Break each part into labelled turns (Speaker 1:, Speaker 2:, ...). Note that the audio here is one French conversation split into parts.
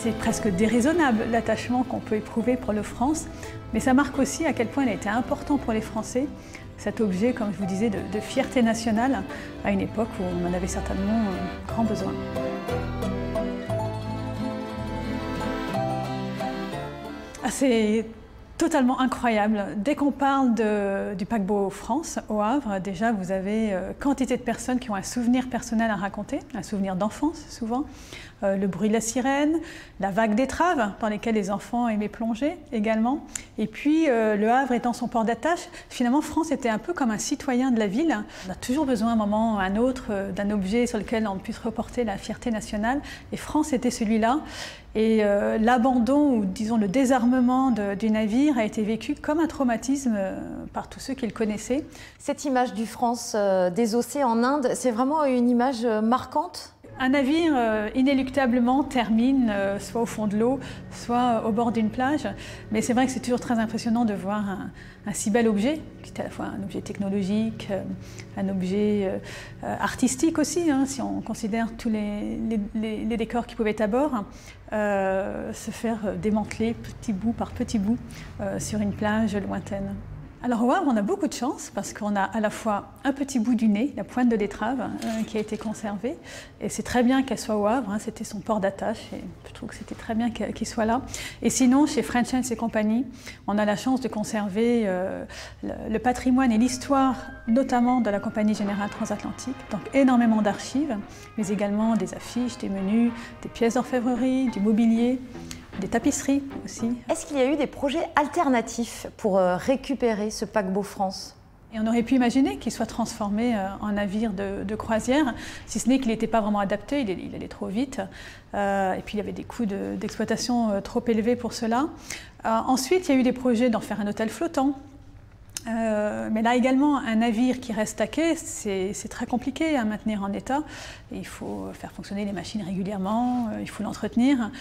Speaker 1: C'est presque déraisonnable l'attachement qu'on peut éprouver pour le France, mais ça marque aussi à quel point il a été important pour les Français, cet objet, comme je vous disais, de fierté nationale, à une époque où on en avait certainement grand besoin. C'est totalement incroyable. Dès qu'on parle du paquebot France, au Havre, déjà vous avez quantité de personnes qui ont un souvenir personnel à raconter, un souvenir d'enfance souvent. Le bruit de la sirène, la vague d'étraves dans lesquelles les enfants aimaient plonger également. Et puis le Havre étant son port d'attache, finalement France était un peu comme un citoyen de la ville. On a toujours besoin à un moment ou à un autre d'un objet sur lequel on puisse reporter la fierté nationale. Et France était celui-là. Et l'abandon ou disons le désarmement du navire a été vécu comme un traumatisme par tous ceux qui le connaissaient.
Speaker 2: Cette image du France désossé en Inde, c'est vraiment une image marquante?
Speaker 1: Un navire inéluctablement termine soit au fond de l'eau, soit au bord d'une plage. Mais c'est vrai que c'est toujours très impressionnant de voir un si bel objet, qui est à la fois un objet technologique, un objet artistique aussi, hein, si on considère tous les décors qui pouvaient être à bord, se faire démanteler petit bout par petit bout sur une plage lointaine. Alors au Havre, on a beaucoup de chance parce qu'on a à la fois un petit bout du nez, la pointe de l'étrave, qui a été conservée. Et c'est très bien qu'elle soit au Havre, hein, c'était son port d'attache et je trouve que c'était très bien qu'il soit là. Et sinon, chez French Hands et compagnie, on a la chance de conserver le patrimoine et l'histoire, notamment de la Compagnie Générale Transatlantique. Donc énormément d'archives, mais également des affiches, des menus, des pièces d'orfèvrerie, du mobilier. Des tapisseries aussi.
Speaker 2: Est-ce qu'il y a eu des projets alternatifs pour récupérer ce paquebot France?
Speaker 1: Et on aurait pu imaginer qu'il soit transformé en navire de croisière, si ce n'est qu'il n'était pas vraiment adapté, il allait trop vite. Et puis il y avait des coûts d'exploitation trop élevés pour cela. Ensuite, il y a eu des projets d'en faire un hôtel flottant. Mais là également, un navire qui reste à quai, c'est très compliqué à maintenir en état. Et il faut faire fonctionner les machines régulièrement, il faut l'entretenir.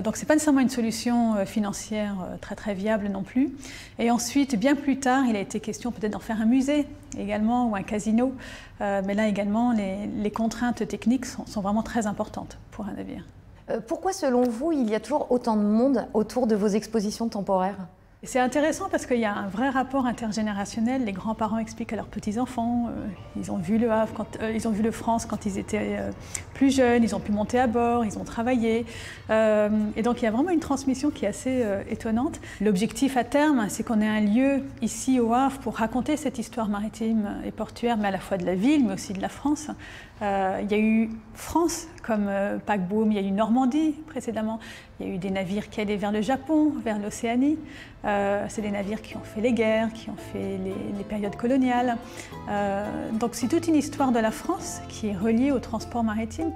Speaker 1: Donc ce n'est pas nécessairement une solution financière très viable non plus. Et ensuite, bien plus tard, il a été question peut-être d'en faire un musée également ou un casino. Mais là également, les contraintes techniques sont vraiment très importantes pour un navire.
Speaker 2: Pourquoi, selon vous, il y a toujours autant de monde autour de vos expositions temporaires ?
Speaker 1: C'est intéressant parce qu'il y a un vrai rapport intergénérationnel. Les grands-parents expliquent à leurs petits-enfants, ils ont vu le Havre, ils ont vu le France quand ils étaient plus jeunes, ils ont pu monter à bord, ils ont travaillé. Et donc il y a vraiment une transmission qui est assez étonnante. L'objectif à terme, c'est qu'on ait un lieu ici au Havre pour raconter cette histoire maritime et portuaire, mais à la fois de la ville, mais aussi de la France. Il y a eu France comme paquebot, mais il y a eu Normandie précédemment. Il y a eu des navires qui allaient vers le Japon, vers l'Océanie. C'est des navires qui ont fait les guerres, qui ont fait les périodes coloniales. Donc c'est toute une histoire de la France qui est reliée au transport maritime.